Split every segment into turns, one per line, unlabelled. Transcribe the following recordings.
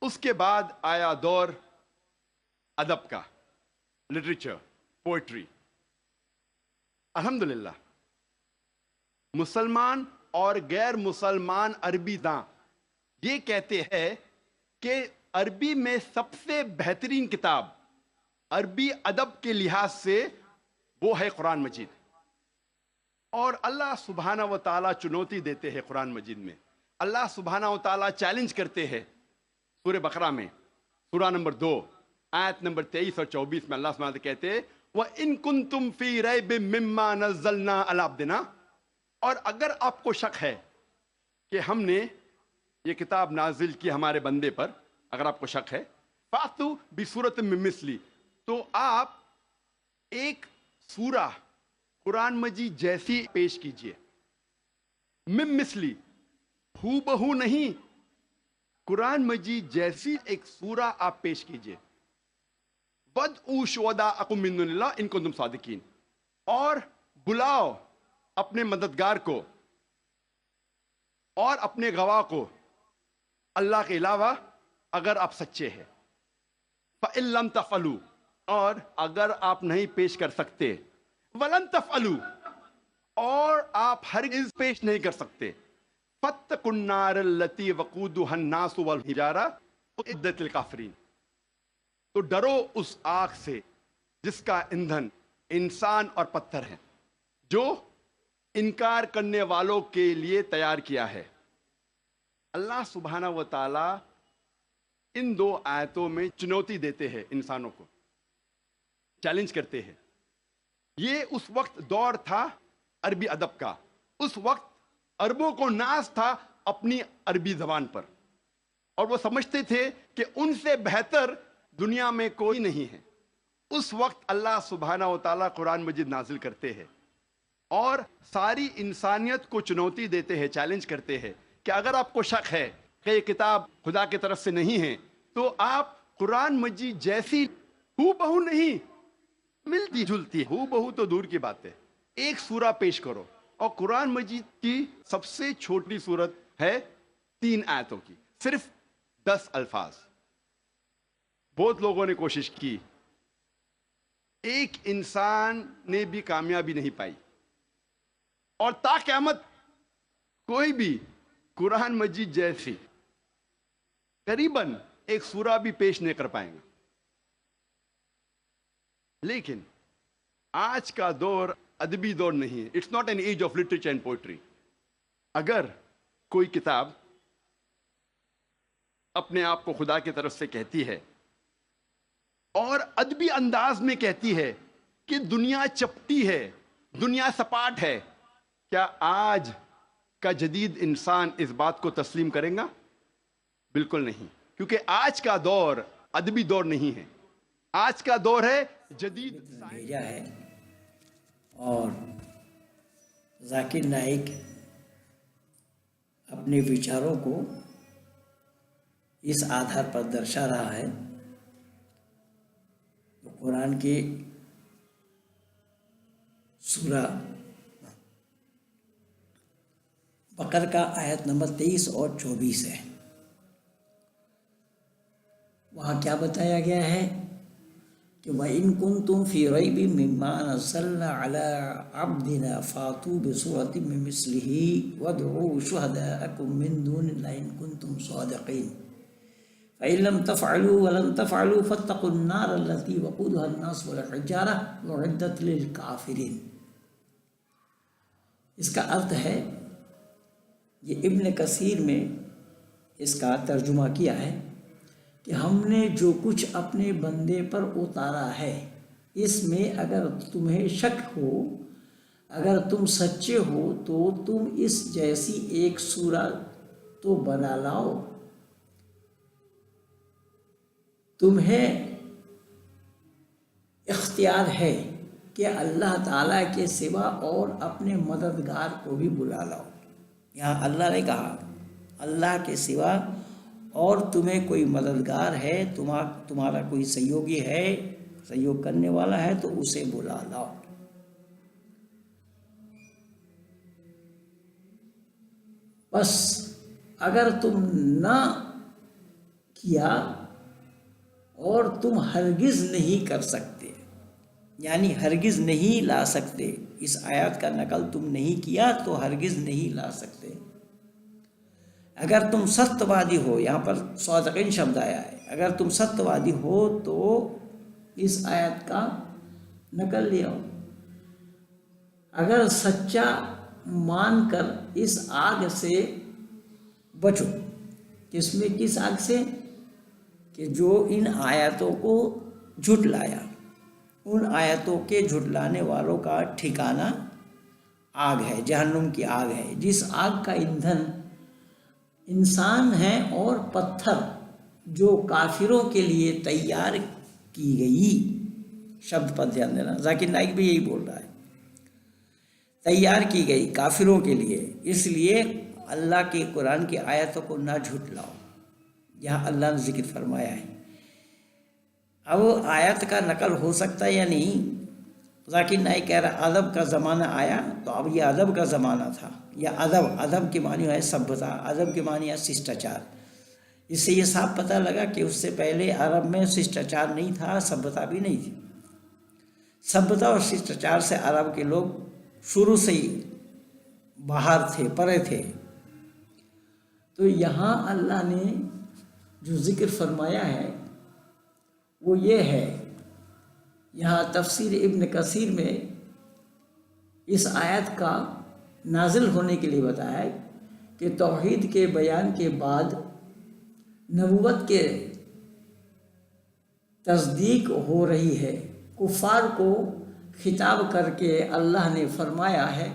اس کے بعد آیا دور ادب کا، لٹریچر، پوئٹری. الحمدللہ مسلمان اور غیر مسلمان عربی داں یہ کہتے ہیں کہ عربی میں سب سے بہترین کتاب عربی ادب کے لحاظ سے وہ ہے قرآن مجید. اور اللہ سبحانہ و تعالیٰ چنوتی دیتے ہیں قرآن مجید میں. اللہ سبحانہ و تعالیٰ چیلنج کرتے ہیں سورہ بقرہ میں، سورہ نمبر 2 آیت نمبر 23 اور 24 میں. اللہ سبحانہ و تعالیٰ کہتے ہیں وَإِن كُنتُمْ فِي رَيْبٍ مِّمَّا نَزَّلْنَا عَلَىٰ عَبْدِنَا، اور اگر آپ کو شک ہے کہ ہم نے یہ کتاب نازل کی ہمارے بندے پر، اگر آپ کو شک ہے فَأْتُوا بِسُورَةٍ مِّن مِّثْلِهِ، تو آپ ایک سورہ قرآن مجید جیسی پیش کیجئے. مِن مِّثْلِهِ، ہو بہو نہیں، قرآن مجید جیسی ایک سورہ آپ پیش کیجئے. وَادْعُوا شُهَدَاءَكُم مِّن دُونِ اللَّهِ إِن كُنتُمْ صَادِقِينَ، اور بلاؤ اپنے مددگار کو اور اپنے گواہ کو اللہ کے علاوہ اگر آپ سچے ہیں. فَإِن لَّمْ تَفْعَلُوا، اور اگر آپ نہیں پیش کر سکتے، وَلَن تَفْعَلُوا، اور آپ ہرگز پیش نہیں کر سکتے، فَاتَّقُوا النَّارَ الَّتِي وَقُودُهَا النَّاسُ وَالْحِجَارَةُ أُعِدَّتْ لِلْكَافِرِينَ، تو ڈرو اس آگ سے جس کا ایندھن انسان اور پتھر ہے، جو انکار کرنے والوں کے لیے تیار کیا ہے. اللہ سبحانہ و تعالی ان دو آیتوں میں چنوتی دیتے ہیں، انسانوں کو چیلنج کرتے ہیں. یہ اس وقت دور تھا عربی ادب کا، اس وقت عربوں کو ناز تھا اپنی عربی زبان پر، اور وہ سمجھتے تھے کہ ان سے بہتر دنیا میں کوئی نہیں ہے. اس وقت اللہ سبحانہ و تعالیٰ قرآن مجید نازل کرتے ہیں اور ساری انسانیت کو چنوتی دیتے ہیں، چیلنج کرتے ہیں کہ اگر آپ کو شک ہے کہ یہ کتاب خدا کی طرف سے نہیں ہے تو آپ قرآن مجید جیسی ہو بہو نہیں، ملتی جلتی، ہو بہو تو دور کی بات ہے، ایک سورہ پیش کرو. اور قرآن مجید کی سب سے چھوٹی سورت ہے 3 آیتوں کی، صرف 10 الفاظ. بہت لوگوں نے کوشش کی، ایک انسان نے بھی کامیابی نہیں پائی، اور تا قیامت کوئی بھی قرآن مجید جیسی قریباً ایک سورہ بھی پیش نہیں کر پائیں گا. لیکن آج کا دور ادبی دور نہیں ہے. It's not an age of literature and poetry. اگر کوئی کتاب اپنے آپ کو خدا کی طرف سے کہتی ہے اور ادبی انداز میں کہتی ہے کہ دنیا چپٹی ہے، دنیا سپاٹ ہے، کیا آج کا جدید انسان اس بات کو تسلیم کرے گا؟ بالکل نہیں، کیونکہ آج کا دور ادبی دور نہیں ہے، آج کا دور ہے جدید
بھیجا ہے. اور ذاکر نائک اپنے وچاروں کو اس آدھار پر درشا رہا ہے. تو قرآن کی سورہ بقرہ کا آیت نمبر 23 اور 24 ہے. وہاں کیا بتایا گیا ہے کہ وَإِن كُنتُمْ فِي رَيْبٍ مِّمَّا نَزَّلْنَا عَلَىٰ عَبْدِنَا فَأْتُوا بِسُورَةٍ مِّن مِّثْلِهِ وَادْعُوا شُهَدَاءَكُم مِّن دُونِ اللَّهِ إِن كُنتُمْ صَادِقِينَ فَإِن لَّمْ تَفْعَلُوا وَلَن تَفْعَلُوا فَاتَّقُوا النَّارَ الَّتِي وَقُودُهَا النَّاسُ وَالْحِجَارَةُ أُعِدَّتْ لِلْكَافِرِينَ. اس کا ارتھ ہے، یہ ابن کثیر میں اس کا ترجمہ کیا ہے کہ ہم نے جو کچھ اپنے بندے پر اتارا ہے، اس میں اگر تمہیں شک ہو، اگر تم سچے ہو تو تم اس جیسی ایک سورہ تو بنا لاؤ. تمہیں اختیار ہے کہ اللہ تعالیٰ کے سوا اور اپنے مددگار کو بھی بلا لاؤ. یہاں اللہ نے کہا اللہ کے سوا اور تمہیں کوئی مددگار ہے، تمہارا کوئی سہیوگی ہے، سہیوگ کرنے والا ہے تو اسے بلا لاؤ. بس اگر تم نہ کیا اور تم ہرگز نہیں کر سکتے، یعنی ہرگز نہیں لا سکتے، اس آیات کا نقل تم نہیں کیا تو ہرگز نہیں لا سکتے۔ اگر تم ست وادی ہو، یہاں پر صادقین شبد آیا ہے، اگر تم ست وادی ہو تو اس آیت کا نقل لے آؤ، اگر سچا مان کر اس آگ سے بچو۔ کس میں؟ کس آگ سے؟ کہ جو ان آیاتوں کو جھٹلایا، ان آیتوں کے جھٹلانے والوں کا ٹھکانہ آگ ہے، جہنم کی آگ ہے، جس آگ کا ایندھن انسان ہیں اور پتھر، جو کافروں کے لیے تیار کی گئی۔ شبد پر دھیان دینا، ذاکر نائک بھی یہی بول رہا ہے، تیار کی گئی کافروں کے لیے۔ اس لیے اللہ کے قرآن کی آیتوں کو نہ جھٹلاؤ، یہاں اللہ نے ذکر فرمایا ہے۔ اب آیت کا نقل ہو سکتا ہے یا نہیں؟ ذاکر نائک کہہ رہا ادب کا زمانہ آیا، تو اب یہ ادب کا زمانہ تھا، یا ادب کے معنی ہے سبھتا، ادب کے معنی ہے ششٹاچار۔ اس سے یہ صاف پتہ لگا کہ اس سے پہلے عرب میں ششٹاچار نہیں تھا، سبھتا بھی نہیں تھی۔ سبھتا اور ششٹاچار سے عرب کے لوگ شروع سے ہی باہر تھے، پرے تھے۔ تو یہاں اللہ نے جو ذکر فرمایا ہے وہ یہ ہے، یہاں تفسیر ابن کثیر میں اس آیت کا نازل ہونے کے لیے بتایا ہے کہ توحید کے بیان کے بعد نبوت کے تصدیق ہو رہی ہے۔ کفار کو خطاب کر کے اللہ نے فرمایا ہے،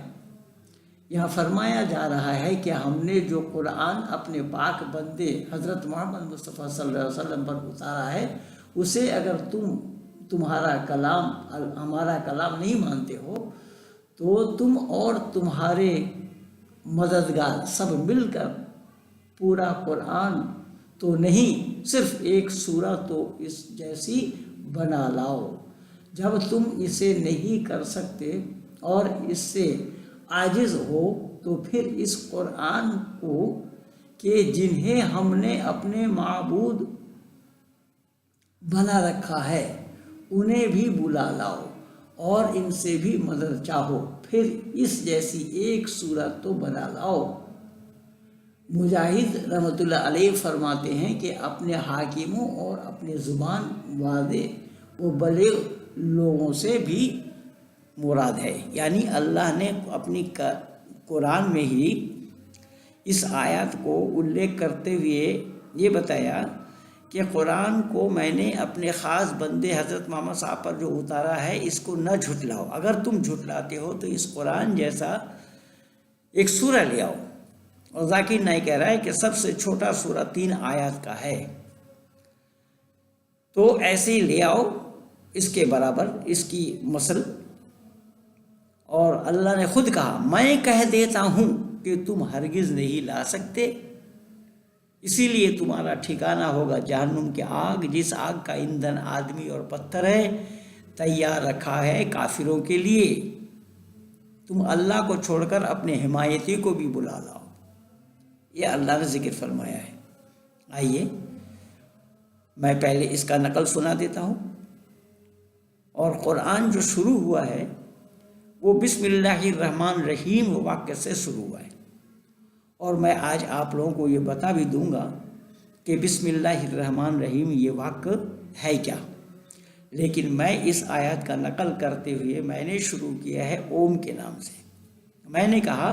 یہاں فرمایا جا رہا ہے کہ ہم نے جو قرآن اپنے پاک بندے حضرت محمد مصطفیٰ صلی اللہ علیہ وسلم پر اتارا ہے، اسے اگر تمہارا کلام ہمارا کلام نہیں مانتے ہو تو تم اور تمہارے مددگار سب مل کر پورا قرآن تو نہیں، صرف ایک سورہ تو اس جیسی بنا لاؤ۔ جب تم اسے نہیں کر سکتے اور اس سے عاجز ہو تو پھر اس قرآن کو کہ جنہیں ہم نے اپنے معبود بنا رکھا ہے انہیں بھی بلا لاؤ اور ان سے بھی مدد چاہو، پھر اس جیسی ایک صورت تو بنا لاؤ۔ مجاہد رحمۃ اللہ علیہ فرماتے ہیں کہ اپنے حاکموں اور اپنے زبان واضح و بلیغ لوگوں سے بھی مراد ہے، یعنی اللہ نے اپنی قرآن میں ہی اس آیات کو الیکھ کرتے ہوئے یہ بتایا کہ قرآن کو میں نے اپنے خاص بندے حضرت محمد صاحب پر جو اتارا ہے اس کو نہ جھٹلاؤ، اگر تم جھٹلاتے ہو تو اس قرآن جیسا ایک سورہ لے آؤ۔ اور ذاکر نائک کہہ رہا ہے کہ سب سے چھوٹا سورہ 3 آیات کا ہے، تو ایسے ہی لے آؤ اس کے برابر، اس کی مثل۔ اور اللہ نے خود کہا میں کہہ دیتا ہوں کہ تم ہرگز نہیں لا سکتے، اسی لیے تمہارا ٹھکانہ ہوگا جہنم کی آگ، جس آگ کا ایندھن آدمی اور پتھر ہے، تیار رکھا ہے کافروں کے لیے۔ تم اللہ کو چھوڑ کر اپنے حمایتی کو بھی بلا لاؤ، یہ اللہ نے ذکر فرمایا ہے۔ آئیے میں پہلے اس کا نقل سنا دیتا ہوں۔ اور قرآن جو شروع ہوا ہے وہ بسم اللہ الرحمن الرحیم واقعے سے شروع ہوا ہے، اور میں آج آپ لوگوں کو یہ بتا بھی دوں گا کہ بسم اللہ الرحمن الرحیم یہ واقعہ ہے کیا، لیکن میں اس آیات کا نقل کرتے ہوئے میں نے شروع کیا ہے اوم کے نام سے۔ میں نے کہا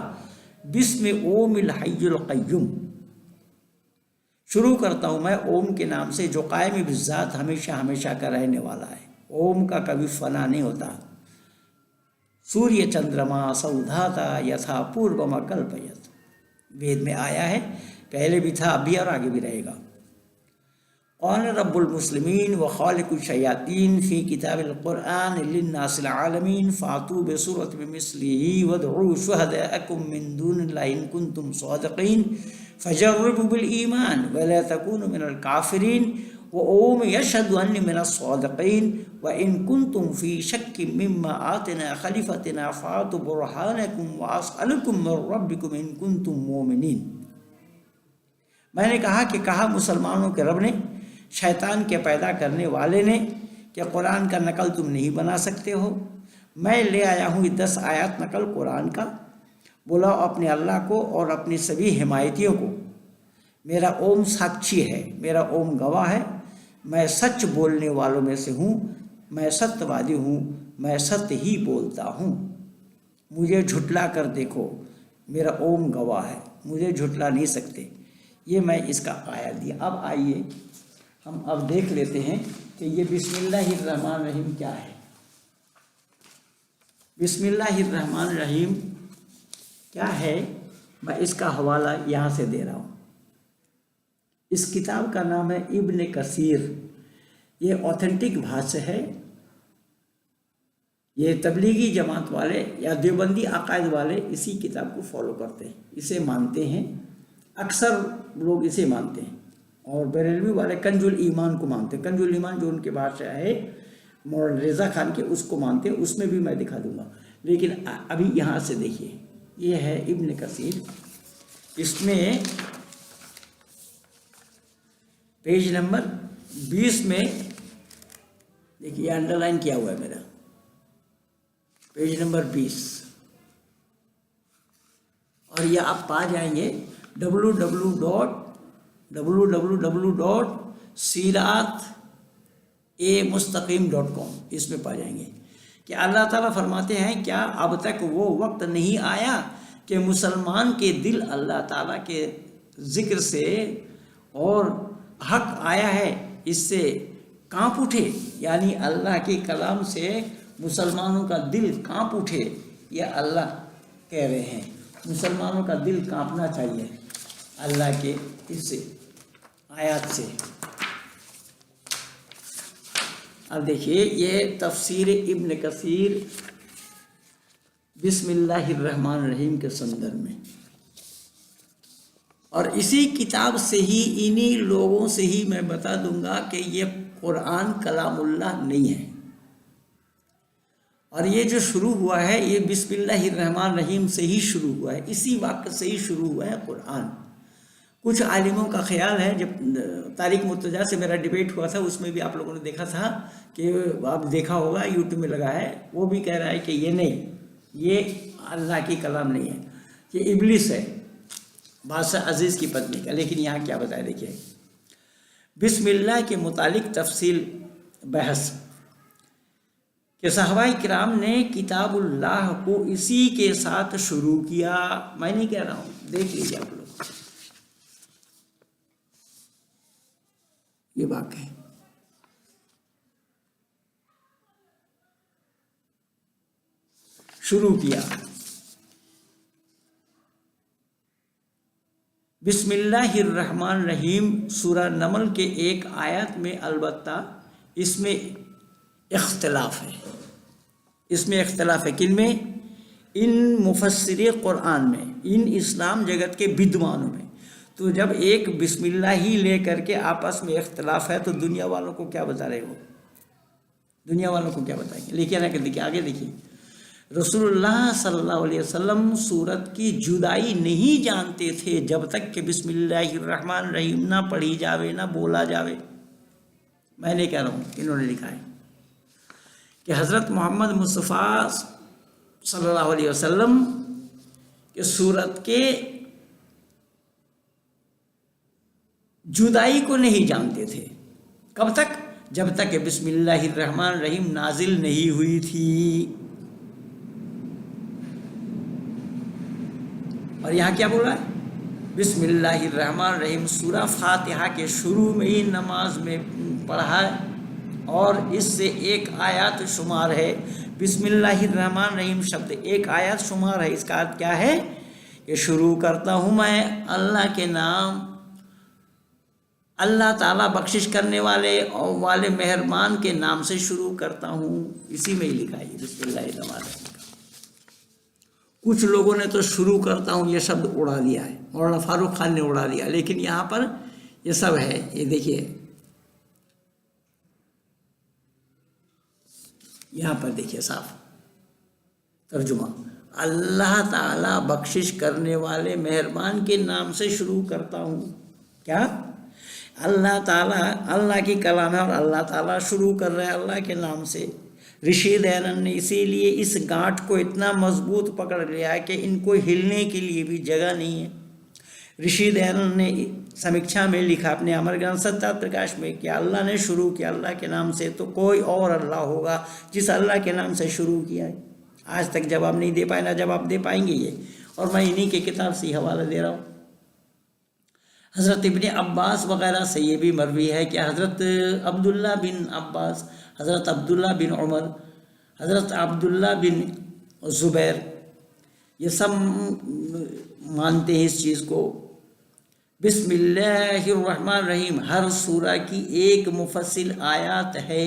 بسم اوم الحی القیوم، شروع کرتا ہوں میں اوم کے نام سے جو قائم بالذات ہمیشہ ہمیشہ کا رہنے والا ہے۔ اوم کا کبھی فنا نہیں ہوتا۔ سوریہ چندرما سودھاتا یتھا پوربما کلپیت، وید میں آیا ہے، پہلے بھی تھا اب بھی اور آگے بھی رہے گا۔ قال رب المسلمین و خالق الشیاطین فی کتاب القرآن للناس العالمین فاتوا بسورۃ بمثلہ وادعوا شہداءکم من دون اللہ ان کنتم صادقین فجربوا بالایمان ولا تکونوا من الکافرین وَأَوْمِ يَشْهَدُ أَنِّي مِنَ الصَّادِقِينَ وَإِن كُنتُمْ فِي شَكٍّ مِّمَّا آتَيْنَا خَلِيفَتَنَا فَأْتُوا بُرْهَانَكُمْ وَأَسْأَلُكُم مِّن رَّبِّكُمْ إِن كُنتُم مُّؤْمِنِينَ۔ میں نے کہا مسلمانوں کے رب نے، شیطان کے پیدا کرنے والے نے، کہ قرآن کا نقل تم نہیں بنا سکتے ہو، میں لے آیا ہوں 10 آیات نقل قرآن کا، بلاؤ اپنے اللہ کو اور اپنی سبھی حمایتیوں کو، میرا اوم ساکشی ہے، میرا اوم گواہ ہے، میں سچ بولنے والوں میں سے ہوں، میں ستیہ وادی ہوں، میں ستیہ ہی بولتا ہوں، مجھے جھٹلا کر دیکھو، میرا اوم گواہ ہے، مجھے جھٹلا نہیں سکتے۔ یہ میں اس کا آیت دیا۔ اب آئیے ہم اب دیکھ لیتے ہیں کہ یہ بسم اللہ الرحمن الرحیم کیا ہے۔ بسم اللہ الرحمن الرحیم کیا ہے، میں اس کا حوالہ یہاں سے دے رہا ہوں۔ اس کتاب کا نام ہے ابن کثیر، یہ اوتھینٹک بھاشا ہے، یہ تبلیغی جماعت والے یا دیوبندی عقائد والے اسی کتاب کو فالو کرتے ہیں، اسے مانتے ہیں، اکثر لوگ اسے مانتے ہیں، اور بریلوی والے کنز الایمان کو مانتے ہیں۔ کنز الایمان جو ان کے بادشاہ ہے مولانا رضا خان کے، اس کو مانتے ہیں، اس میں بھی میں دکھا دوں گا، لیکن ابھی یہاں سے دیکھیے، یہ ہے ابن کثیر، اس میں پیج نمبر 20 میں دیکھیے، انڈر لائن کیا ہوا ہے میرا، پیج نمبر 20، اور یہ آپ پا جائیں گے www.sirat-mustaqim.com، اس میں پا جائیں گے کہ اللہ تعالیٰ فرماتے ہیں، کیا اب تک وہ وقت نہیں آیا کہ مسلمان کے دل اللہ تعالیٰ کے ذکر سے اور حق آیا ہے اس سے کانپ اٹھے، یعنی اللہ کے کلام سے مسلمانوں کا دل کانپ اٹھے۔ یہ اللہ کہہ رہے ہیں مسلمانوں کا دل کانپنا چاہیے اللہ کے اس آیات سے۔ اب دیکھیے، یہ تفسیر ابن کثیر بسم اللہ الرحمن الرحیم کے سندر میں، اور اسی کتاب سے ہی، انہی لوگوں سے ہی میں بتا دوں گا کہ یہ قرآن کلام اللہ نہیں ہے، اور یہ جو شروع ہوا ہے یہ بسم اللہ الرحمن الرحیم سے ہی شروع ہوا ہے، اسی واقعے سے ہی شروع ہوا ہے قرآن۔ کچھ عالموں کا خیال ہے، جب طارق مرتضیٰ سے میرا ڈیبیٹ ہوا تھا اس میں بھی آپ لوگوں نے دیکھا تھا کہ آپ دیکھا ہوگا یوٹیوب میں لگا ہے، وہ بھی کہہ رہا ہے کہ یہ نہیں، یہ اللہ کی کلام نہیں ہے، یہ ابلیس ہے، بادشاہ عزیز کی پتنی کا۔ لیکن یہاں کیا بتایا، دیکھیے، بسم اللہ کے متعلق تفصیل بحث کہ صحابہ کرام نے کتاب اللہ کو اسی کے ساتھ شروع کیا، میں نہیں کہہ رہا ہوں، دیکھ لیجیے آپ لوگ، یہ واقع ہے۔ شروع کیا بسم اللہ الرحمن الرحیم، سورہ نمل کے ایک آیت میں، البتہ اس میں اختلاف ہے، اس میں اختلاف ہے، کن میں؟ ان مفسر قرآن میں، ان اسلام جگت کے بدوانوں میں۔ تو جب ایک بسم اللہ ہی لے کر کے آپس میں اختلاف ہے تو دنیا والوں کو کیا بتا رہے ہو؟ دنیا والوں کو کیا بتائیں گے؟ دیکھیے آگے دیکھیے، رسول اللہ صلی اللہ علیہ وسلم سورت کی جدائی نہیں جانتے تھے جب تک کہ بسم اللہ الرحمن الرحیم نہ پڑھی جاوے، نہ بولا جاوے۔ میں نہیں کہہ رہا ہوں، انہوں نے لکھا ہے کہ حضرت محمد مصطفیٰ صلی اللہ علیہ وسلم کہ سورت کے جدائی کو نہیں جانتے تھے، کب تک؟ جب تک کہ بسم اللہ الرحمن الرحیم نازل نہیں ہوئی تھی۔ اور یہاں کیا بولا ہے؟ بسم اللہ الرحمن الرحیم، سورہ فاتحہ کے شروع میں ہی نماز میں پڑھا ہے، اور اس سے ایک آیات شمار ہے۔ بسم اللہ الرحمن الرحیم شبد ایک آیات شمار ہے، اس کا عرض کیا ہے کہ شروع کرتا ہوں میں اللہ کے نام، اللہ تعالیٰ بخشش کرنے والے اور والے مہربان کے نام سے شروع کرتا ہوں، اسی میں ہی لکھا ہے بسم اللہ الرحمن الرحیم۔ کچھ لوگوں نے تو شروع کرتا ہوں یہ شبد اڑا دیا ہے، مولانا فاروق خان نے اڑا دیا، لیکن یہاں پر یہ سب ہے، یہ دیکھیے یہاں پر دیکھیے صاف ترجمہ، اللہ تعالیٰ بخشش کرنے والے مہربان کے نام سے شروع کرتا ہوں۔ کیا اللہ تعالیٰ اللہ کی کلام ہے اور اللہ تعالیٰ شروع کر رہے ہیں اللہ کے نام سے۔ رشی دینن نے اسی لیے اس گانٹھ کو اتنا مضبوط پکڑ لیا ہے کہ ان کو ہلنے کے لیے بھی جگہ نہیں ہے۔ رشی دینن نے سمیکشا میں لکھا اپنے امر گرنتھ ستیہ پرکاش میں کہ اللہ نے شروع کیا اللہ کے نام سے تو کوئی اور اللہ ہوگا جس اللہ کے نام سے شروع کیا ہے۔ آج تک جواب نہیں دے پائے، نہ جواب دے پائیں گے یہ، اور میں انہی کی کتاب سے حوالہ دے رہا ہوں۔ حضرت ابن عباس وغیرہ سے یہ بھی مروی ہے کہ حضرت عبداللہ بن عباس، حضرت عبداللہ بن عمر، حضرت عبداللہ بن زبیر، یہ سب مانتے ہیں اس چیز کو۔ بسم اللہ الرحمن الرحیم ہر سورہ کی ایک مفصل آیات ہے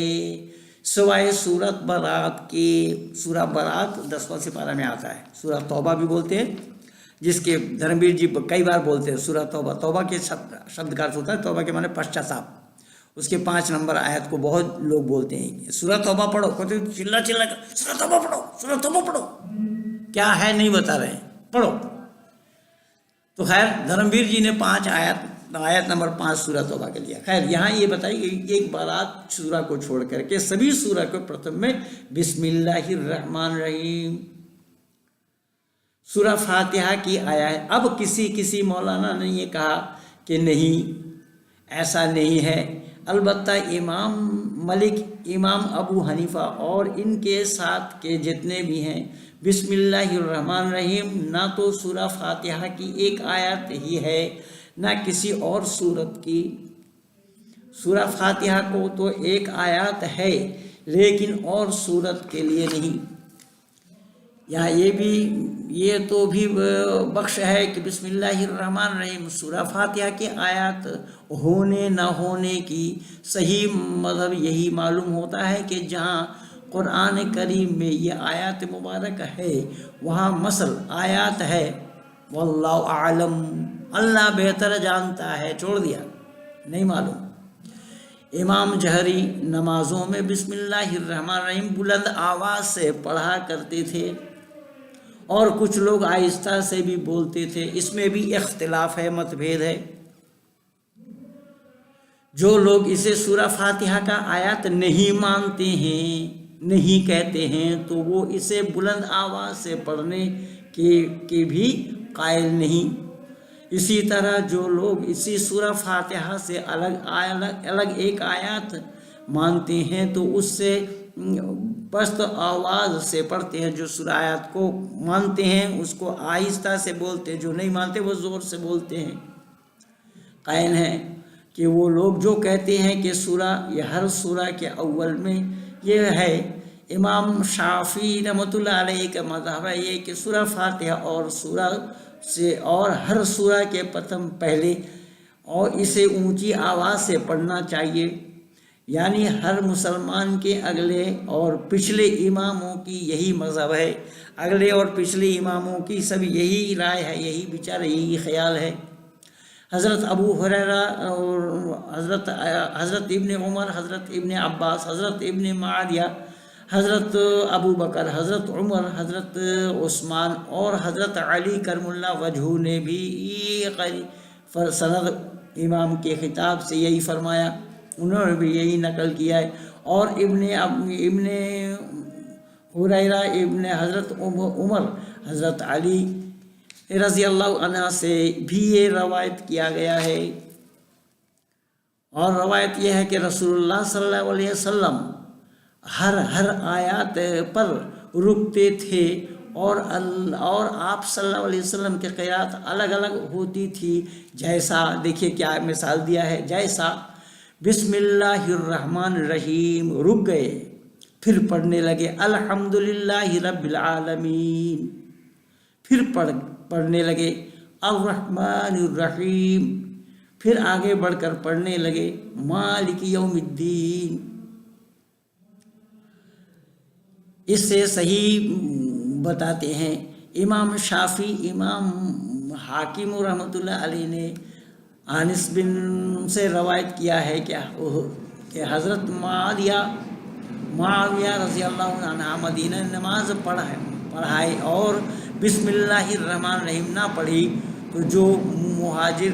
سوائے سورت برات کے۔ سورہ برات 10واں سپارہ میں آتا ہے، سورہ توبہ بھی بولتے ہیں، جس کے دھرمویر جی کئی بار بولتے ہیں سورہ توبہ۔ توبہ کے شبد کا ارتھ ہوتا ہے، توبہ کے معنی پشچاتاپ۔ اس کے 5 نمبر آیت کو بہت لوگ بولتے ہیں سورہ توبہ پڑھو، کہتے چلا چلا سورہ توبہ پڑھو، سورہ توبہ پڑھو، کیا ہے نہیں بتا رہے ہیں، پڑھو۔ تو خیر دھرمویر جی نے 5 آیت نمبر 5 سورہ توبہ کے لیا۔ خیر یہاں یہ بتائی کہ ایک برات سورہ کو چھوڑ کر کے سبھی سورہ کو پرتم میں بسم اللہ الرحمن الرحیم۔ سورہ فاتحہ کی آیا ہے۔ اب کسی مولانا نے یہ کہا کہ نہیں ایسا نہیں ہے، البتہ امام ملک، امام ابو حنیفہ اور ان کے ساتھ کے جتنے بھی ہیں، بسم اللہ الرحمن الرحیم نہ تو سورہ فاتحہ کی ایک آیت ہی ہے نہ کسی اور سورت کی۔ سورہ فاتحہ کو تو ایک آیت ہے لیکن اور سورت کے لیے نہیں۔ یہاں یہ تو بھی بخش ہے کہ بسم اللہ الرحمن الرحیم سورہ فاتحہ کی آیات ہونے نہ ہونے کی صحیح مذہب یہی معلوم ہوتا ہے کہ جہاں قرآن کریم میں یہ آیات مبارک ہے وہاں مثل آیات ہے واللہ اعلم، اللہ بہتر جانتا ہے، چھوڑ دیا نہیں معلوم۔ امام جہری نمازوں میں بسم اللہ الرحمن الرحیم بلند آواز سے پڑھا کرتے تھے اور کچھ لوگ آہستہ سے بھی بولتے تھے، اس میں بھی اختلاف ہے، مت بھید ہے۔ جو لوگ اسے سورہ فاتحہ کا آیات نہیں مانتے ہیں، نہیں کہتے ہیں، تو وہ اسے بلند آواز سے پڑھنے کے بھی قائل نہیں۔ اسی طرح جو لوگ اسی سورہ فاتحہ سے الگ ایک آیات مانتے ہیں تو اس سے پست آواز سے پڑھتے ہیں۔ جو سورہ آیات کو مانتے ہیں اس کو آہستہ سے بولتے ہیں، جو نہیں مانتے وہ زور سے بولتے ہیں۔ قائل ہیں کہ وہ لوگ جو کہتے ہیں کہ سورہ یہ ہر سورہ کے اول میں یہ ہے، امام شافعی رحمۃ اللہ علیہ کا مذہب ہے یہ کہ سورہ فاتحہ اور سورہ سے اور ہر سورہ کے پرتم پہلے اور اسے اونچی آواز سے پڑھنا چاہیے، یعنی ہر مسلمان کے اگلے اور پچھلے اماموں کی یہی مذہب ہے، اگلے اور پچھلے اماموں کی سب یہی رائے ہے، یہی بچار یہی خیال ہے۔ حضرت ابو ہریرہ اور حضرت ابن عمر، حضرت ابن عباس، حضرت ابن معاویہ، حضرت ابو بکر، حضرت عمر، حضرت عثمان اور حضرت علی کرم اللہ وجہہ نے بھی سند امام کے خطاب سے یہی فرمایا، انہوں نے بھی یہی نقل کیا ہے۔ اور ابن ہریرہ، ابن حضرت عمر، حضرت علی رضی اللہ عنہ سے بھی یہ روایت کیا گیا ہے۔ اور روایت یہ ہے کہ رسول اللہ صلی اللہ علیہ وسلم ہر آیات پر رکتے تھے اور آپ صلی اللہ علیہ وسلم کی قرات الگ الگ ہوتی تھی، جیسا دیکھیے کیا مثال دیا ہے، جیسا بسم اللہ الرحمن الرحیم رک گئے، پھر پڑھنے لگے الحمدللہ رب العالمین، پھر پڑھنے لگے الرحمن الرحیم، پھر آگے بڑھ کر پڑھنے لگے مالک یوم الدین۔ اس سے صحیح بتاتے ہیں امام شافعی، امام حاکم رحمۃ اللہ علیہ نے انس بن سے روایت کیا ہے کہ حضرت معاویہ رضی اللہ عنہ مدینہ نماز پڑھائے اور بسم اللہ الرحمن الرحیم نہ پڑھی تو جو مہاجر